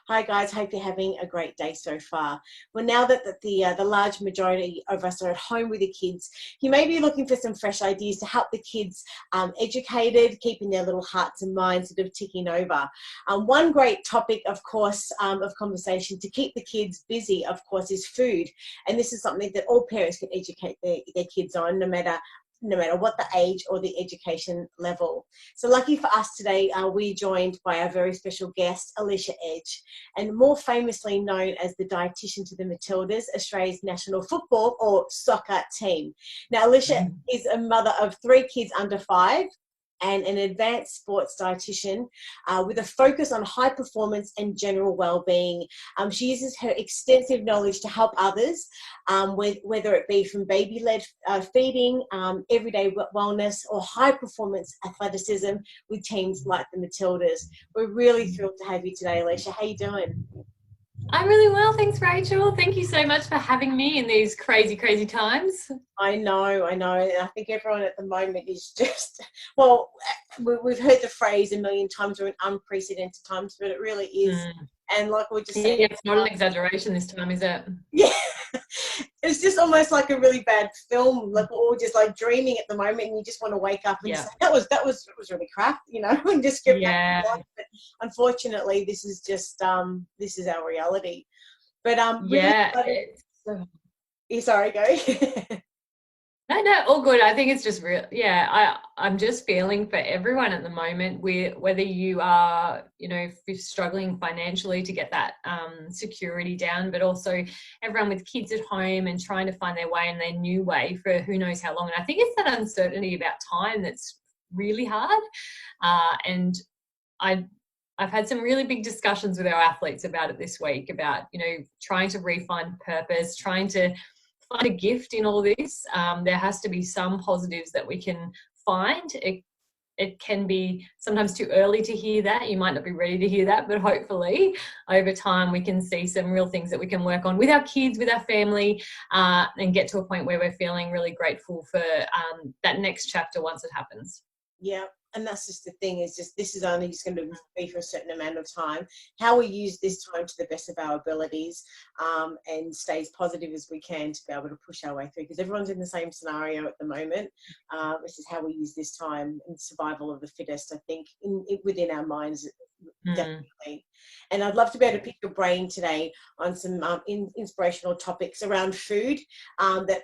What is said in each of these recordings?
Hi guys, hope you're having a great day so far. Well, now that the large majority of us are at home with the kids, you may be looking for some fresh ideas to help the kids educated, keeping their little hearts and minds sort of ticking over. One great topic, of course, of conversation to keep the kids busy, of course, is food. And this is something that all parents can educate their kids on, no matter what the age or the education level. So lucky for us today, we're joined by our very special guest, Alicia Edge, and more famously known as the dietitian to the Matildas, Australia's national football or soccer team. Now, Alicia is a mother of 3 kids under 5 and an advanced sports dietitian with a focus on high performance and general well-being. She uses her extensive knowledge to help others, whether it be from baby-led feeding, everyday wellness, or high performance athleticism with teams like the Matildas. We're really thrilled to have you today, Alicia. How you doing? I'm really well, thanks, Rachel. Thank you so much for having me in these crazy, crazy times. I know. And I think everyone at the moment is just, well, we've heard the phrase a million times, we're in unprecedented times, but it really is. And like we're just saying, it's not an exaggeration this time, is it? Yeah. It's just almost like a really bad film. Like we're all just like dreaming at the moment, and you just want to wake up and say, that was really crap, and just get back to life. But unfortunately, this is just this is our reality. But sorry, go. No, all good. I think it's just real. Yeah, I'm just feeling for everyone at the moment, whether you are, if you're struggling financially to get that security down, but also everyone with kids at home and trying to find their way and their new way for who knows how long. And I think it's that uncertainty about time that's really hard. And I've had some really big discussions with our athletes about it this week, about, trying to refine purpose, trying to find a gift in all this. There has to be some positives that we can find. It can be sometimes too early to hear that. You might not be ready to hear that, but hopefully over time we can see some real things that we can work on with our kids, with our family, and get to a point where we're feeling really grateful for that next chapter once it happens. Yeah. And that's just the thing, is just this is only just going to be for a certain amount of time. How we use this time to the best of our abilities and stay as positive as we can to be able to push our way through, because everyone's in the same scenario at the moment. This is how we use this time in survival of the fittest, I think, within our minds, definitely. And I'd love to be able to pick your brain today on some inspirational topics around food that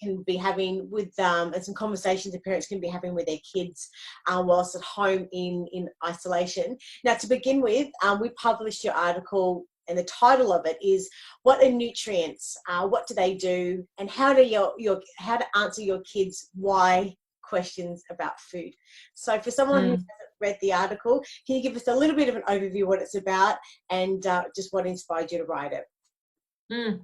can be having with and some conversations that parents can be having with their kids whilst at home in isolation. Now, to begin with, we published your article, and the title of it is "What are nutrients? What do they do? And how to answer your kids' why questions about food." So, for someone who hasn't read the article, can you give us a little bit of an overview of what it's about and just what inspired you to write it?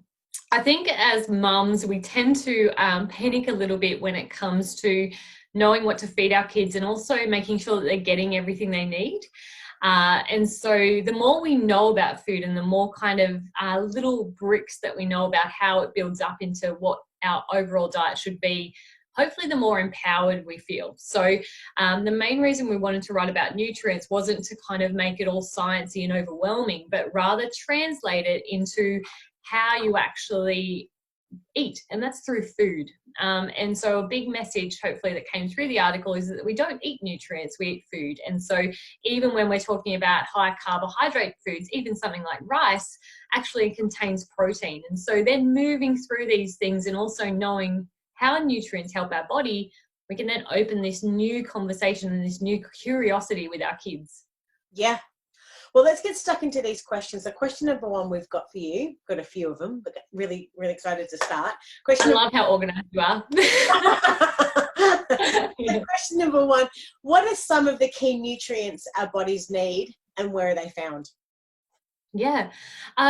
I think as mums, we tend to panic a little bit when it comes to knowing what to feed our kids and also making sure that they're getting everything they need. And so the more we know about food and the more kind of little bricks that we know about how it builds up into what our overall diet should be, hopefully the more empowered we feel. So the main reason we wanted to write about nutrients wasn't to kind of make it all sciencey and overwhelming, but rather translate it into how you actually eat, and that's through food. And so a big message, hopefully, that came through the article is that we don't eat nutrients, we eat food. And so even when we're talking about high carbohydrate foods, even something like rice actually contains protein. And so then moving through these things and also knowing how nutrients help our body, we can then open this new conversation and this new curiosity with our kids. Yeah. Well, let's get stuck into these questions. So question number 1 we've got for you. Got a few of them, but really, really excited to start. I love how organised you are. Question number 1, what are some of the key nutrients our bodies need and where are they found? Yeah.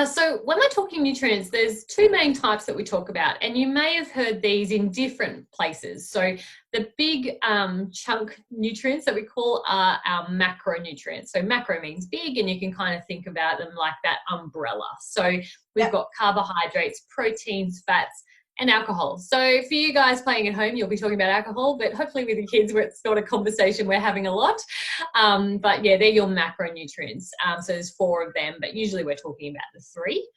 So when we're talking nutrients, there's 2 main types that we talk about, and you may have heard these in different places. So the big chunk nutrients that we call are our macronutrients. So macro means big, and you can kind of think about them like that umbrella. So we've got carbohydrates, proteins, fats, and alcohol. So for you guys playing at home, you'll be talking about alcohol, but hopefully with the kids it's not a conversation we're having a lot. But yeah, they're your macronutrients. So there's 4 of them, but usually we're talking about the 3.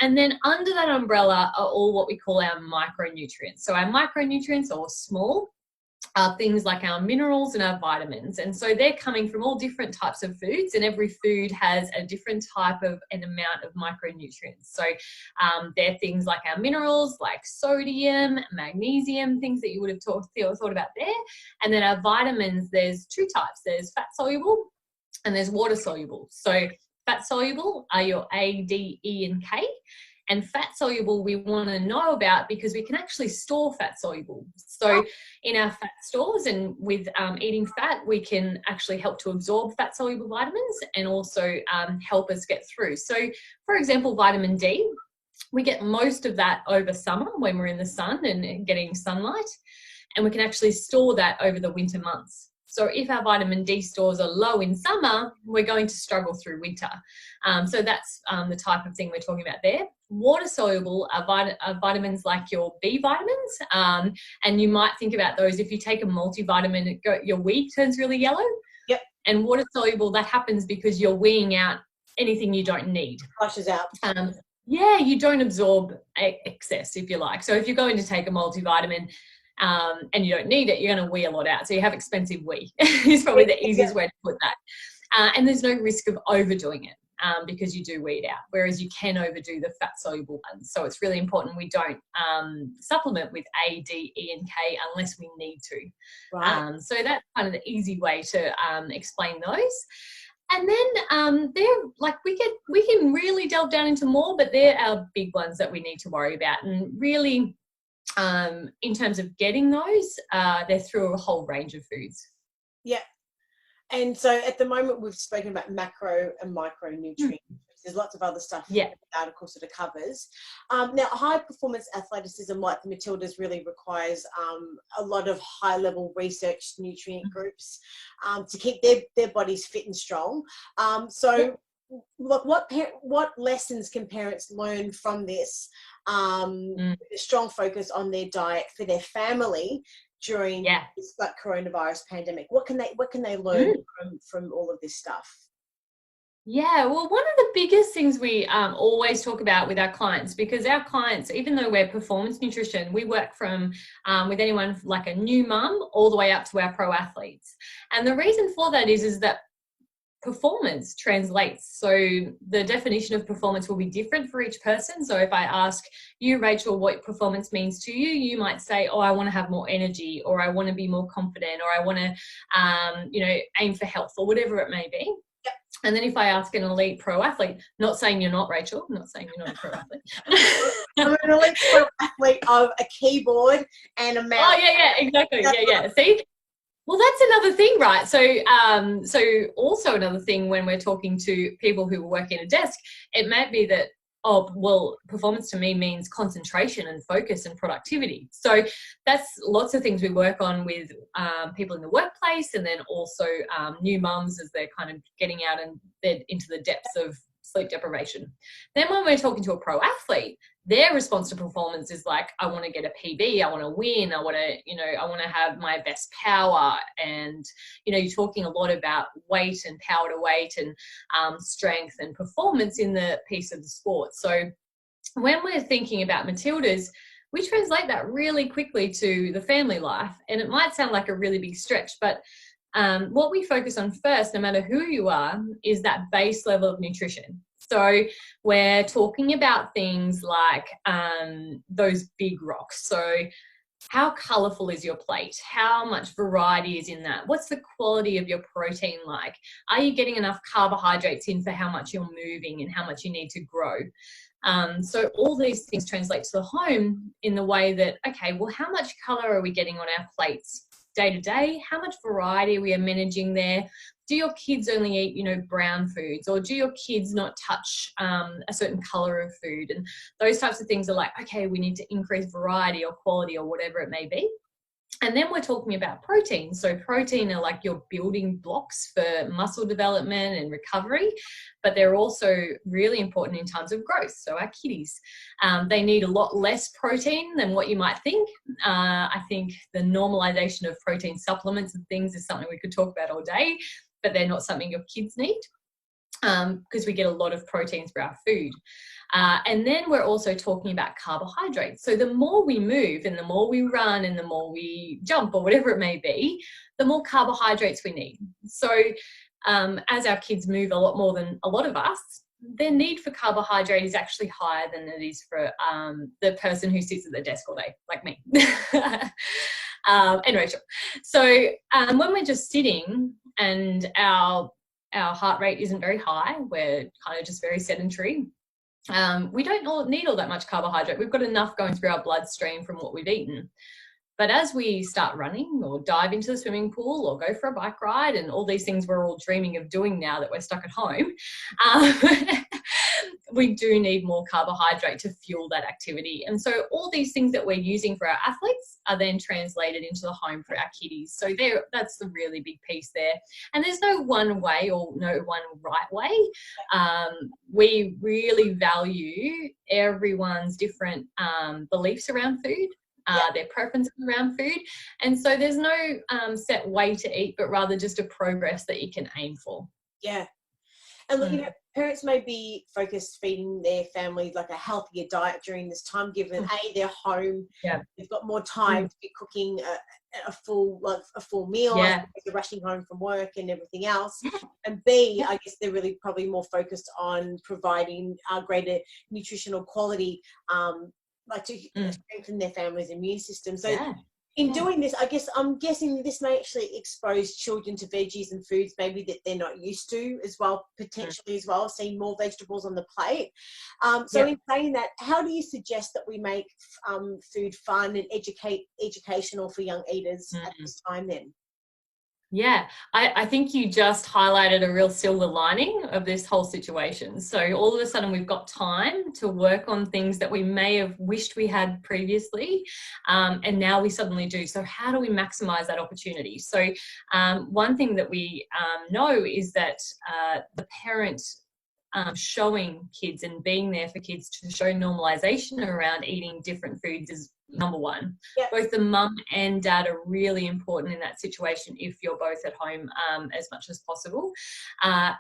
And then under that umbrella are all what we call our micronutrients. So our micronutrients, or small, are things like our minerals and our vitamins. And so they're coming from all different types of foods, and every food has a different type of an amount of micronutrients. So they're things like our minerals, like sodium, magnesium, things that you would have thought about there. And then our vitamins, there's 2 types. There's fat soluble and there's water soluble. So fat soluble are your A, D, E, and K. And fat soluble we want to know about because we can actually store fat soluble. So in our fat stores and with eating fat, we can actually help to absorb fat soluble vitamins and also help us get through. So for example, vitamin D, we get most of that over summer when we're in the sun and getting sunlight, and we can actually store that over the winter months. So if our vitamin D stores are low in summer, we're going to struggle through winter. So that's the type of thing we're talking about there. Water soluble are vitamins like your B vitamins. And you might think about those if you take a multivitamin, your wee turns really yellow. Yep. And water soluble, that happens because you're weeing out anything you don't need. Flushes out. Yeah, you don't absorb excess, if you like. So if you're going to take a multivitamin, and you don't need it, you're going to wee a lot out. So you have expensive wee is probably the easiest way to put that. And there's no risk of overdoing it because you do weed out, whereas you can overdo the fat soluble ones. So it's really important we don't supplement with A, D, E, and K unless we need to. Right. So that's kind of the easy way to explain those. And then they're like we can really delve down into more, but they're our big ones that we need to worry about. And really, in terms of getting those, they're through a whole range of foods. Yeah. And so at the moment we've spoken about macro and micronutrients. There's lots of other stuff in the article sort of covers. Now, high performance athleticism like the Matildas really requires a lot of high level research nutrient groups to keep their bodies fit and strong. Look, what lessons can parents learn from this? A strong focus on their diet for their family during this like coronavirus pandemic. What can they learn from all of this stuff? Yeah, well, one of the biggest things we always talk about with our clients, because our clients, even though we're performance nutrition, we work from with anyone like a new mum all the way up to our pro athletes. And the reason for that is that performance translates. So the definition of performance will be different for each person. So if I ask you, Rachel, what performance means to you, you might say, oh, I want to have more energy, or I want to be more confident, or I want to, aim for health, or whatever it may be. Yep. And then if I ask an elite pro athlete, not saying you're not, Rachel, not saying you're not a pro athlete. I'm an elite pro athlete of a keyboard and a mouse. Oh, yeah, exactly. Yeah. See? Well, that's another thing, right? So also another thing when we're talking to people who work in a desk, it might be that, performance to me means concentration and focus and productivity. So that's lots of things we work on with people in the workplace, and then also new mums as they're kind of getting out and they're into the depths of sleep deprivation. Then when we're talking to a pro athlete, their response to performance is like, I want to get a PB, I want to win, I want to have my best power. And, you're talking a lot about weight and power to weight and strength and performance in the piece of the sport. So when we're thinking about Matildas, we translate that really quickly to the family life. And it might sound like a really big stretch, but what we focus on first, no matter who you are, is that base level of nutrition. So we're talking about things like those big rocks. So how colourful is your plate? How much variety is in that? What's the quality of your protein like? Are you getting enough carbohydrates in for how much you're moving and how much you need to grow? So all these things translate to the home in the way that, okay, well, how much colour are we getting on our plates day to day? How much variety we are managing there? Do your kids only eat, brown foods, or do your kids not touch a certain color of food? And those types of things are like, okay, we need to increase variety or quality or whatever it may be. And then we're talking about protein. So protein are like your building blocks for muscle development and recovery, but they're also really important in times of growth. So our kiddies, they need a lot less protein than what you might think. I think the normalization of protein supplements and things is something we could talk about all day, but they're not something your kids need, because we get a lot of proteins for our food. And then we're also talking about carbohydrates. So the more we move and the more we run and the more we jump or whatever it may be, the more carbohydrates we need. So as our kids move a lot more than a lot of us, their need for carbohydrate is actually higher than it is for the person who sits at the desk all day, like me. And Rachel. So when we're just sitting and our heart rate isn't very high, we're kind of just very sedentary, we don't need all that much carbohydrate. We've got enough going through our bloodstream from what we've eaten. But as we start running or dive into the swimming pool or go for a bike ride and all these things we're all dreaming of doing now that we're stuck at home, we do need more carbohydrate to fuel that activity. And so all these things that we're using for our athletes are then translated into the home for our kiddies. So that's the really big piece there. And there's no one way or no one right way. We really value everyone's different beliefs around food. Their preferences around food, and so there's no set way to eat, but rather just a progress that you can aim for. Yeah. And look, parents may be focused feeding their family like a healthier diet during this time, given they're home, they've got more time to be cooking a full meal, they're rushing home from work and everything else, and B, I guess they're really probably more focused on providing greater nutritional quality, like to strengthen their family's immune system. So in doing this, I guess I'm guessing this may actually expose children to veggies and foods maybe that they're not used to as well, potentially as well, seeing more vegetables on the plate. So in saying that, how do you suggest that we make food fun and educational for young eaters at this time then? Yeah, I think you just highlighted a real silver lining of this whole situation. So all of a sudden we've got time to work on things that we may have wished we had previously, and now we suddenly do. So how do we maximize that opportunity? So one thing that we know is that the parent showing kids and being there for kids to show normalization around eating different foods is number one. Both the mum and dad are really important in that situation if you're both at home as much as possible.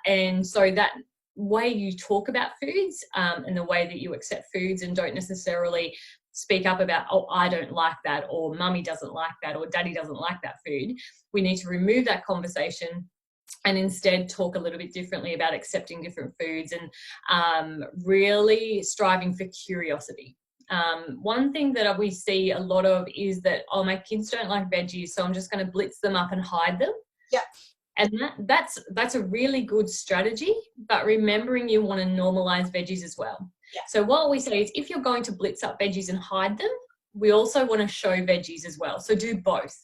And so that way you talk about foods and the way that you accept foods and don't necessarily speak up about, oh, I don't like that, or mummy doesn't like that, or daddy doesn't like that food. We need to remove that conversation and instead talk a little bit differently about accepting different foods and really striving for curiosity. One thing that we see a lot of is that, oh, my kids don't like veggies, so I'm just going to blitz them up and hide them. And that's a really good strategy, but remembering you want to normalize veggies as well. So what we say is if you're going to blitz up veggies and hide them, we also want to show veggies as well. So do both.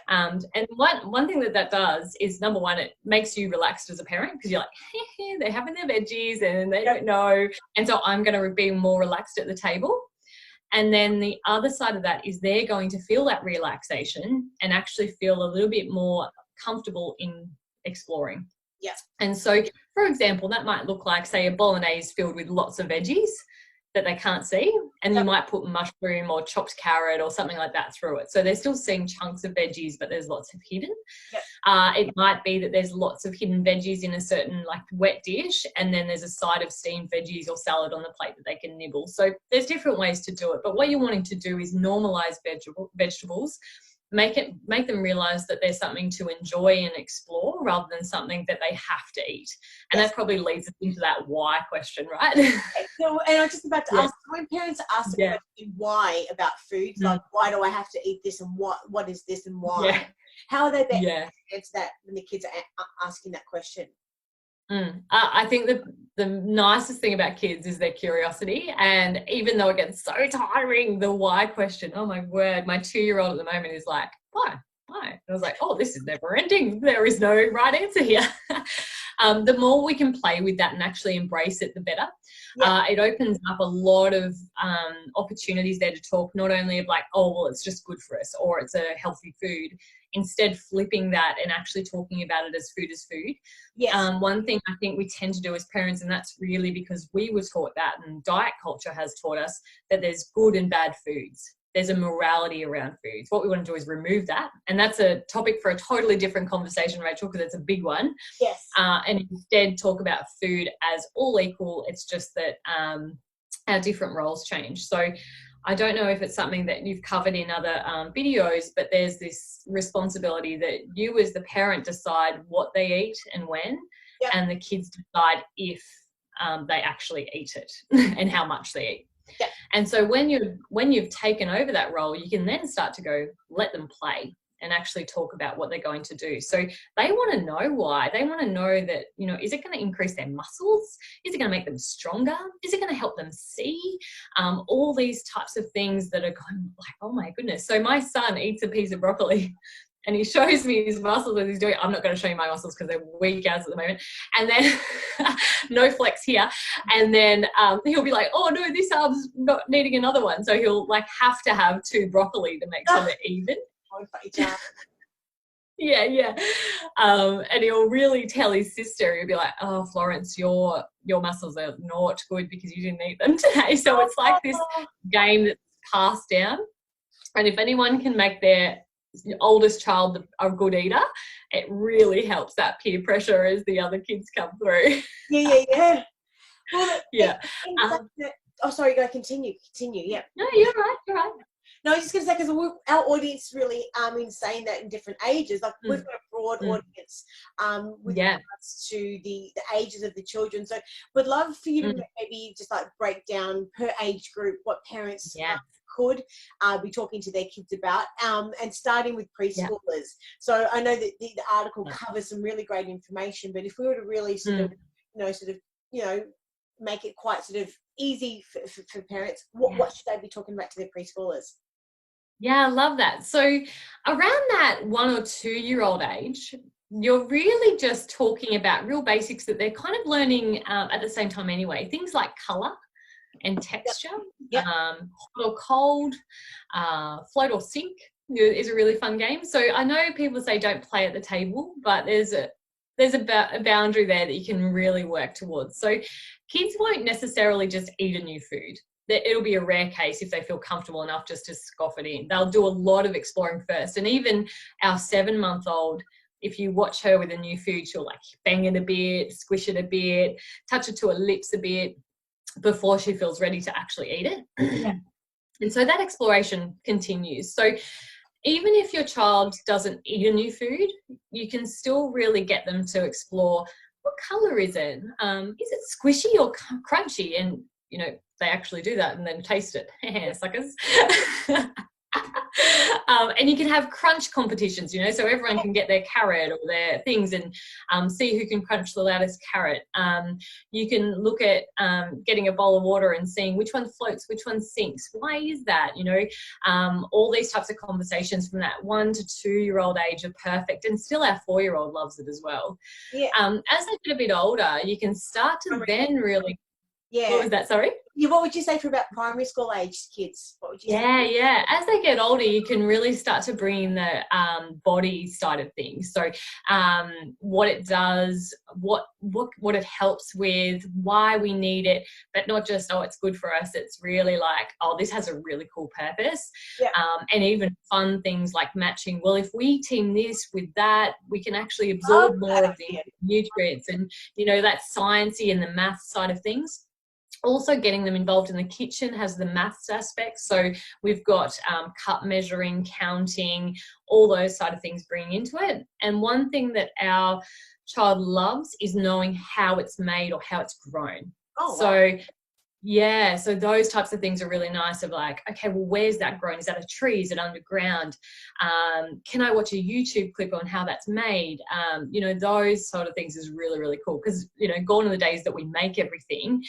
And one thing that does is, number one, it makes you relaxed as a parent because you're like, they're having their veggies and they don't know. And so I'm going to be more relaxed at the table. And then the other side of that is they're going to feel that relaxation and actually feel a little bit more comfortable in exploring. And so, for example, that might look like, say, a bolognese filled with lots of veggies that they can't see, and you might put mushroom or chopped carrot or something like that through it. So they're still seeing chunks of veggies, but there's lots of hidden. It might be that there's lots of hidden veggies in a certain like wet dish, and then there's a side of steamed veggies or salad on the plate that they can nibble. So there's different ways to do it, but what you're wanting to do is normalize vegetables, make them realize that there's something to enjoy and explore rather than something that they have to eat. And that probably leads us into that why question, right? So, and I'm just about to ask, when parents ask the question why about foods, like why do I have to eat this and what is this and why? How are they better to answer that when the kids are asking that question? I think the nicest thing about kids is their curiosity, and even though it gets so tiring, the why question, oh my word, my 2-year-old at the moment is like, why? why? And I was like, oh, this is never ending. There is no right answer here. The more we can play with that and actually embrace it, the better. Yeah. It opens up a lot of opportunities there to talk, not only of like, oh, well, it's just good for us, or it's a healthy food. Instead, flipping that and actually talking about it as food is food. Yes. One thing I think we tend to do as parents, and that's really because we were taught that, and diet culture has taught us that there's good and bad foods. There's a morality around foods. What we want to do is remove that. And that's a topic for a totally different conversation, Rachel, because it's a big one. Yes. And instead talk about food as all equal. It's just that our different roles change. So I don't know if it's something that you've covered in other videos, but there's this responsibility that you as the parent decide what they eat and when, yep. and the kids decide if they actually eat it and how much they eat. Yeah. And so when you've taken over that role, you can then start to go, let them play and actually talk about what they're going to do. So they want to know why. They want to know that, you know, is it going to increase their muscles? Is it going to make them stronger? Is it going to help them see? All these types of things that are going like, oh my goodness. So my son eats a piece of broccoli and he shows me his muscles as he's doing it. I'm not going to show you my muscles because they're weak as at the moment. And then no flex here. And then he'll be like, oh no, this arm's not needing another one. So he'll like have to have 2 broccoli to make sure they're even. Yeah. And he'll really tell his sister, he'll be like, oh, Florence, your muscles are not good because you didn't eat them today. So it's like this game that's passed down. And if anyone can make their oldest child a good eater, it really helps that peer pressure as the other kids come through. Yeah. Well, yeah. Sorry, go continue. Yeah. No, you're right. No, I was just going to say, because our audience really in saying that in different ages, like we've got a broad audience with regards to the ages of the children. So we'd love for you to maybe just like break down per age group what parents could be talking to their kids about, and starting with preschoolers. So I know that the article covers some really great information, but if we were to really sort of make it quite sort of easy for parents, what should they be talking about to their preschoolers? Yeah, I love that. So around that 1 or 2 year old age, you're really just talking about real basics that they're kind of learning at the same time anyway. Things like colour and texture, hot or cold, float or sink is a really fun game. So I know people say don't play at the table, but there's a boundary there that you can really work towards. So kids won't necessarily just eat a new food. It'll be a rare case if they feel comfortable enough just to scoff it in. They'll do a lot of exploring first. And even our 7-month-old, if you watch her with a new food, she'll like bang it a bit, squish it a bit, touch it to her lips a bit before she feels ready to actually eat it. And so that exploration continues. So even if your child doesn't eat a new food, you can still really get them to explore, what colour is it? Is it squishy or crunchy? And, you know, they actually do that and then taste it. Suckers. And you can have crunch competitions, you know, so everyone can get their carrot or their things and see who can crunch the loudest carrot. You can look at getting a bowl of water and seeing which one floats, which one sinks. Why is that? You know, all these types of conversations from that 1 to 2 year old age are perfect, and still our 4-year-old loves it as well. As they get a bit older, you can start to then really. What was that? Sorry? What would you say for about primary school age kids? What would you say? Yeah. As they get older, you can really start to bring in the body side of things. So what it does, what it helps with, why we need it, but not just, oh, it's good for us. It's really like, oh, this has a really cool purpose. And even fun things like matching. Well, if we team this with that, we can actually absorb more of the nutrients, and, you know, that sciencey and the math side of things. Also getting them involved in the kitchen has the maths aspect. So we've got cup measuring, counting, all those side of things bringing into it. And one thing that our child loves is knowing how it's made or how it's grown. So those types of things are really nice, of like, okay, well, where's that grown? Is that a tree? Is it underground? Can I watch a YouTube clip on how that's made? You know, those sort of things is really, really cool, because, you know, gone are the days that we make everything.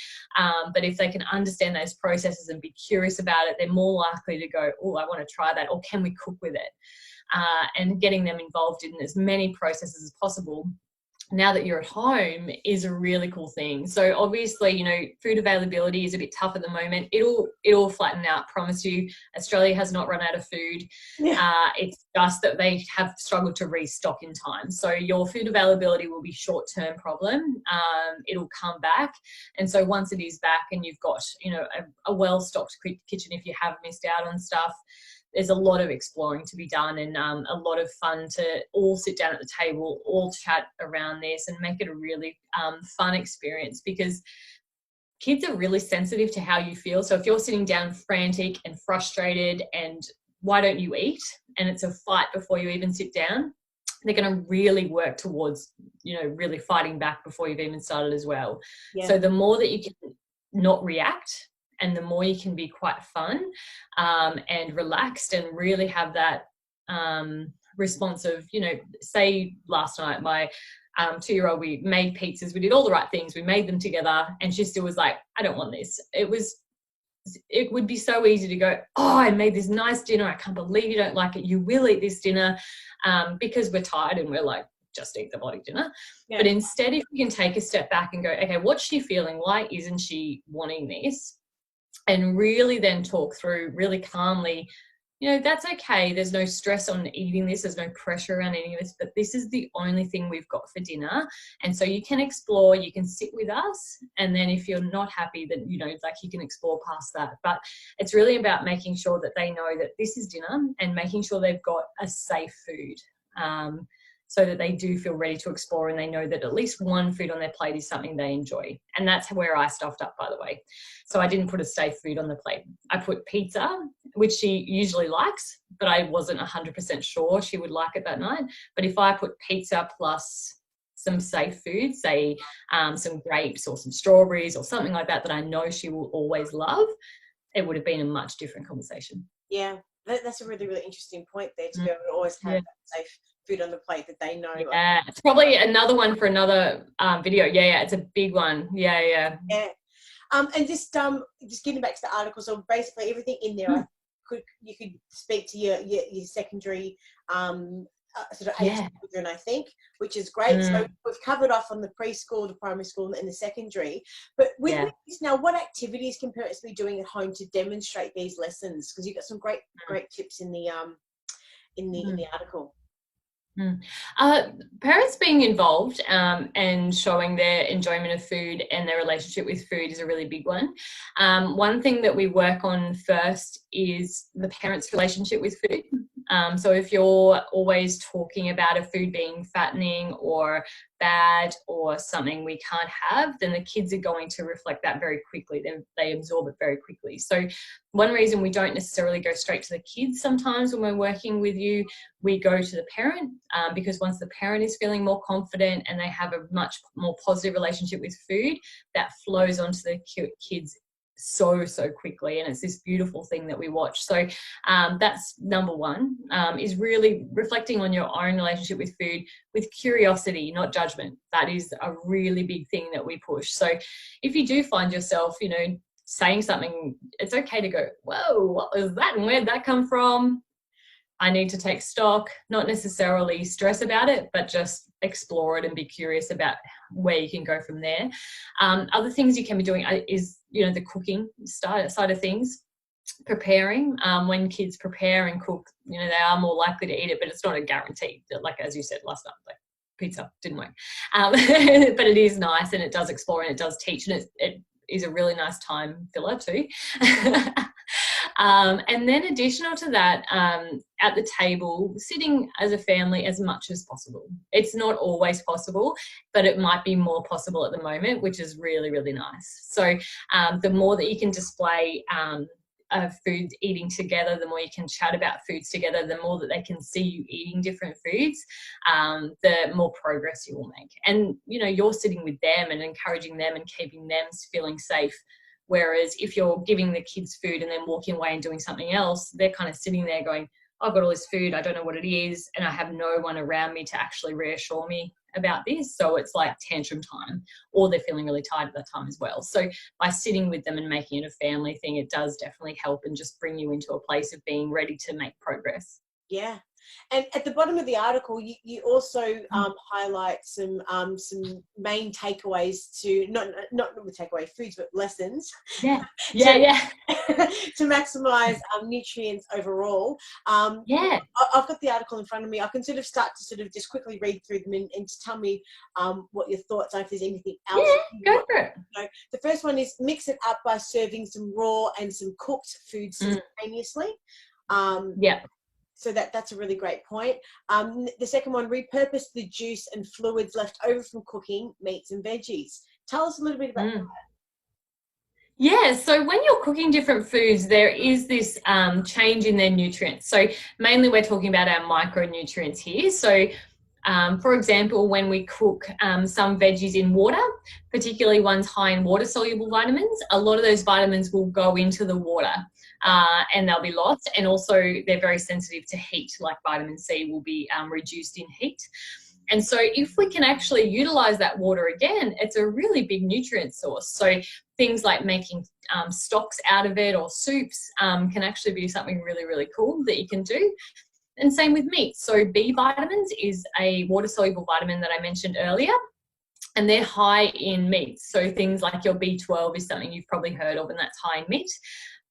But if they can understand those processes and be curious about it, they're more likely to go, oh, I want to try that, or can we cook with it? and getting them involved in as many processes as possible now that you're at home is a really cool thing. So obviously, you know, food availability is a bit tough at the moment. It'll flatten out, promise you. Australia has not run out of food. Yeah. It's just that they have struggled to restock in time. So your food availability will be short-term problem. It'll come back. And so once it is back and you've got, you know, a well-stocked kitchen, if you have missed out on stuff, there's a lot of exploring to be done, and a lot of fun to all sit down at the table, all chat around this and make it a really fun experience, because kids are really sensitive to how you feel. So if you're sitting down frantic and frustrated and why don't you eat, and it's a fight before you even sit down, they're going to really work towards, you know, really fighting back before you've even started as well. Yeah. So the more that you can not react, and the more you can be quite fun and relaxed and really have that response of, you know, say last night my 2-year-old, we made pizzas, we did all the right things, we made them together, and she still was like, I don't want this. It would be so easy to go, oh, I made this nice dinner, I can't believe you don't like it, you will eat this dinner, because we're tired and we're like, just eat the bloody dinner. Yeah. But instead, if we can take a step back and go, okay, what's she feeling? Why isn't she wanting this? And really then talk through really calmly, you know, that's okay. There's no stress on eating this. There's no pressure around any of this, but this is the only thing we've got for dinner. And so you can explore, you can sit with us. And then if you're not happy, then, you know, like you can explore past that. But it's really about making sure that they know that this is dinner and making sure they've got a safe food. So that they do feel ready to explore and they know that at least one food on their plate is something they enjoy. And that's where I stuffed up, by the way. So I didn't put a safe food on the plate. I put pizza, which she usually likes, but I wasn't 100% sure she would like it that night. But if I put pizza plus some safe food, say some grapes or some strawberries or something like that, that I know she will always love, it would have been a much different conversation. Yeah, that's a really, really interesting point there, to be able to always have that safe food on the plate that they know. Yeah, it's probably another one for another video. Yeah, it's a big one. Yeah. And just getting back to the article, so basically everything in there, you could speak to your secondary sort of age children, I think, which is great. So we've covered off on the preschool, the primary school, and the secondary. But with this now, what activities can parents be doing at home to demonstrate these lessons? Because you've got some great tips in the article. Parents being involved and showing their enjoyment of food and their relationship with food is a really big one. One thing that we work on first is the parents' relationship with food. So if you're always talking about a food being fattening or bad or something we can't have, then the kids are going to reflect that very quickly. They absorb it very quickly. So one reason we don't necessarily go straight to the kids sometimes when we're working with you, we go to the parent, because once the parent is feeling more confident and they have a much more positive relationship with food, that flows onto the kids so quickly, and it's this beautiful thing that we watch. So that's number one, is really reflecting on your own relationship with food with curiosity, not judgment. That is a really big thing that we push. So if you do find yourself, you know, saying something, it's okay to go, whoa, what was that and where'd that come from? I need to take stock, not necessarily stress about it, but just explore it and be curious about where you can go from there. Other things you can be doing is, you know, the cooking side of things, preparing. When kids prepare and cook, you know, they are more likely to eat it, but it's not a guarantee. Like, as you said last night, like pizza didn't work. But it is nice and it does explore and it does teach, and it is a really nice time filler too. And then additional to that, at the table, sitting as a family as much as possible. It's not always possible, but it might be more possible at the moment, which is really, really nice. So the more that you can display food eating together, the more you can chat about foods together, the more that they can see you eating different foods, the more progress you will make. And, you know, you're sitting with them and encouraging them and keeping them feeling safe. Whereas if you're giving the kids food and then walking away and doing something else, they're kind of sitting there going, I've got all this food, I don't know what it is, and I have no one around me to actually reassure me about this. So it's like tantrum time, or they're feeling really tired at that time as well. So by sitting with them and making it a family thing, it does definitely help and just bring you into a place of being ready to make progress. Yeah. And at the bottom of the article, you also highlight some main takeaways to not the takeaway foods, but lessons. Yeah, to maximise nutrients overall. I've got the article in front of me. I can sort of start to sort of just quickly read through them and to tell me what your thoughts are, if there's anything else. Yeah, go for it. So the first one is mix it up by serving some raw and some cooked food simultaneously. So that's a really great point. The second one, repurpose the juice and fluids left over from cooking meats and veggies. Tell us a little bit about that. Yeah, so when you're cooking different foods, there is this change in their nutrients. So mainly we're talking about our micronutrients here. So for example, when we cook some veggies in water, particularly ones high in water-soluble vitamins, a lot of those vitamins will go into the water and they'll be lost. And also they're very sensitive to heat, like vitamin C will be reduced in heat. And so if we can actually utilize that water again, it's a really big nutrient source. So things like making stocks out of it or soups can actually be something really, really cool that you can do. And same with meat. So B vitamins is a water-soluble vitamin that I mentioned earlier, and they're high in meats. So things like your B12 is something you've probably heard of, and that's high in meat.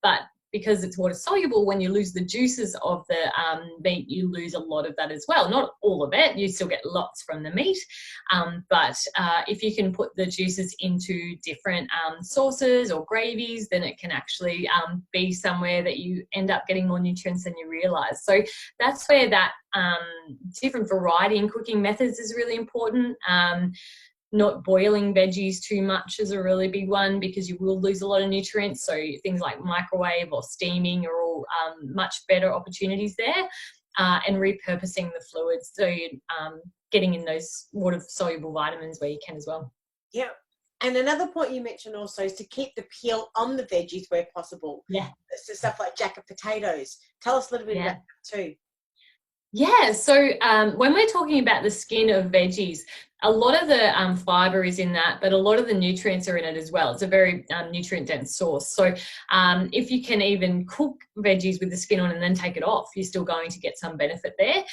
But because it's water soluble, when you lose the juices of the meat, you lose a lot of that as well. Not all of it, you still get lots from the meat. But if you can put the juices into different sauces or gravies, then it can actually be somewhere that you end up getting more nutrients than you realize. So that's where that different variety in cooking methods is really important. Not boiling veggies too much is a really big one, because you will lose a lot of nutrients. So things like microwave or steaming are all much better opportunities there. And repurposing the fluids, so you're getting in those water-soluble vitamins where you can as well. Yeah. And another point you mentioned also is to keep the peel on the veggies where possible. Yeah. So stuff like jacket potatoes. Tell us a little bit about that too. Yeah, so when we're talking about the skin of veggies, a lot of the fibre is in that, but a lot of the nutrients are in it as well. It's a very nutrient-dense source. So if you can even cook veggies with the skin on and then take it off, you're still going to get some benefit there.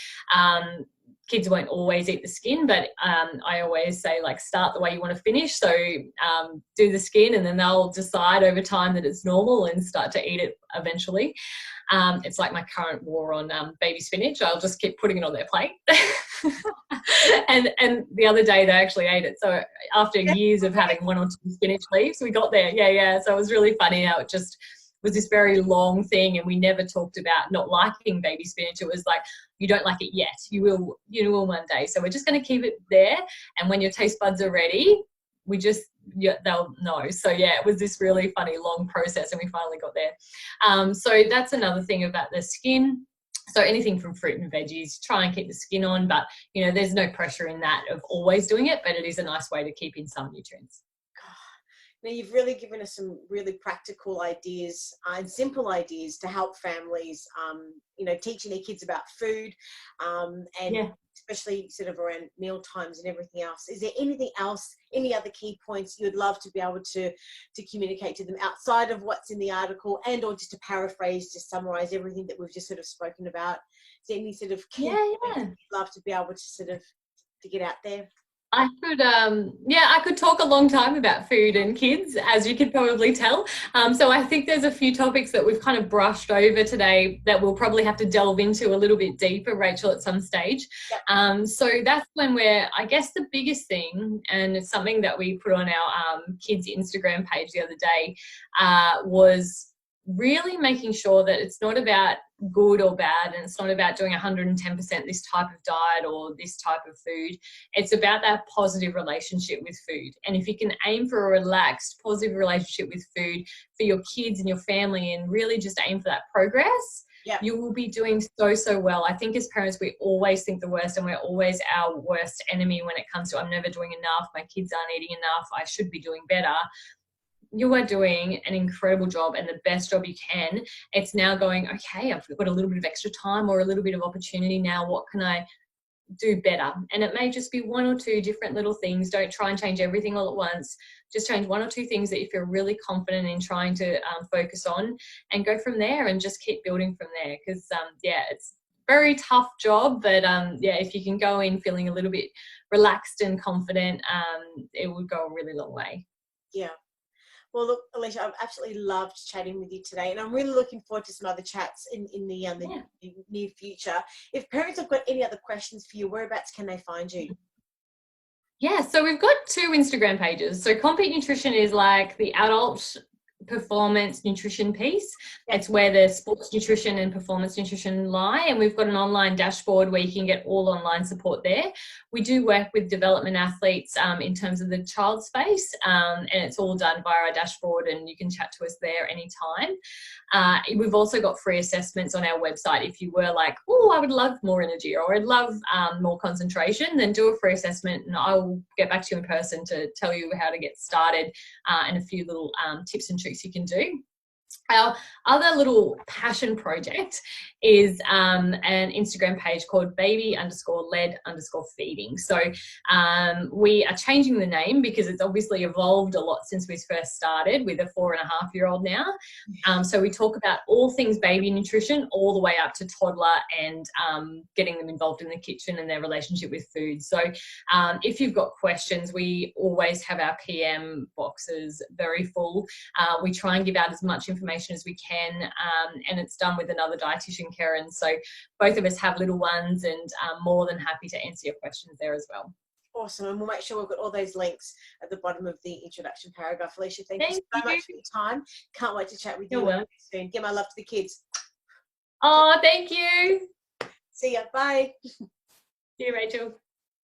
Kids won't always eat the skin, but I always say, like, start the way you want to finish. So do the skin, and then they'll decide over time that it's normal and start to eat it eventually. It's like my current war on baby spinach. I'll just keep putting it on their plate. and the other day they actually ate it. So after years of having one or two spinach leaves, we got there. Yeah. So it was really funny how it just was this very long thing, and we never talked about not liking baby spinach. It was like, you don't like it yet. You will one day. So we're just going to keep it there. And when your taste buds are ready, they'll know. So yeah, it was this really funny long process, and we finally got there. So that's another thing about the skin. So anything from fruit and veggies, try and keep the skin on, but there's no pressure in that of always doing it, but it is a nice way to keep in some nutrients. Now, you've really given us some really practical ideas and simple ideas to help families, teaching their kids about food, and especially sort of around meal times and everything else. Is there anything else, any other key points you'd love to be able to communicate to them outside of what's in the article, and or just to paraphrase, just summarize everything that we've just sort of spoken about? Is there any sort of key points you'd love to be able to sort of to get out there? I could talk a long time about food and kids, as you could probably tell. So I think there's a few topics that we've kind of brushed over today that we'll probably have to delve into a little bit deeper, Rachel, at some stage. Yep. So that's when I guess the biggest thing, and it's something that we put on our kids' Instagram page the other day, was really making sure that it's not about good or bad, and it's not about doing 110% this type of diet or this type of food. It's about that positive relationship with food. And if you can aim for a relaxed, positive relationship with food for your kids and your family, and really just aim for that progress, you will be doing so well. I think as parents, we always think the worst, and we're always our worst enemy when it comes to, I'm never doing enough, my kids aren't eating enough, I should be doing better. You are doing an incredible job, and the best job you can. It's now going, okay, I've got a little bit of extra time or a little bit of opportunity now. What can I do better? And it may just be one or two different little things. Don't try and change everything all at once. Just change one or two things that you feel really confident in trying to focus on, and go from there, and just keep building from there. Because very tough job, but yeah, if you can go in feeling a little bit relaxed and confident, it would go a really long way. Yeah. Well, look, Alicia, I've absolutely loved chatting with you today, and I'm really looking forward to some other chats in the near future. If parents have got any other questions for you, whereabouts can they find you? Yeah, so we've got 2 Instagram pages. So Compete Nutrition is like the adult performance nutrition piece. Yep. It's where the sports nutrition and performance nutrition lie, and we've got an online dashboard where you can get all online support there. We do work with development athletes in terms of the child space, and it's all done via our dashboard, and you can chat to us there anytime. We've also got free assessments on our website. If you were like, oh, I would love more energy, or I'd love more concentration, then do a free assessment, and I will get back to you in person to tell you how to get started, and a few little tips and tricks you can do. Our other little passion project is an Instagram page called baby_led_feeding. So we are changing the name because it's obviously evolved a lot since we first started with a 4.5-year-old now. So we talk about all things baby nutrition all the way up to toddler, and getting them involved in the kitchen and their relationship with food. So if you've got questions, we always have our PM boxes very full. We try and give out as much information as we can, and it's done with another dietitian, Karen. So both of us have little ones, and more than happy to answer your questions there as well. Awesome, and we'll make sure we've got all those links at the bottom of the introduction paragraph. Alicia, thank you so much for your time. Can't wait to chat with you soon. Give my love to the kids. Oh, thank you. See ya. Bye. See you, Rachel.